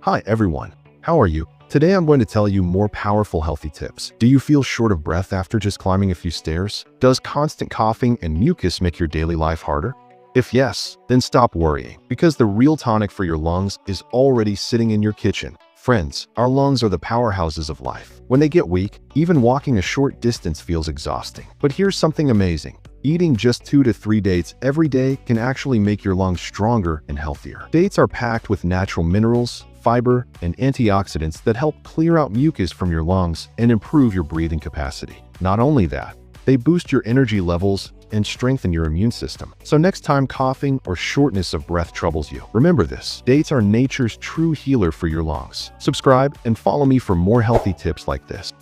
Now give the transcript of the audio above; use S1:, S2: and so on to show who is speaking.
S1: Hi everyone, how are you? Today I'm going to tell you more powerful healthy tips. Do you feel short of breath after just climbing a few stairs? Does constant coughing and mucus make your daily life harder? If yes, then stop worrying, because the real tonic for your lungs is already sitting in your kitchen. Friends, our lungs are the powerhouses of life. When they get weak, even walking a short distance feels exhausting. But here's something amazing. Eating just 2 to 3 dates every day can actually make your lungs stronger and healthier. Dates are packed with natural minerals, fiber, and antioxidants that help clear out mucus from your lungs and improve your breathing capacity. Not only that, they boost your energy levels and strengthen your immune system. So next time coughing or shortness of breath troubles you, remember this: dates are nature's true healer for your lungs. Subscribe and follow me for more healthy tips like this.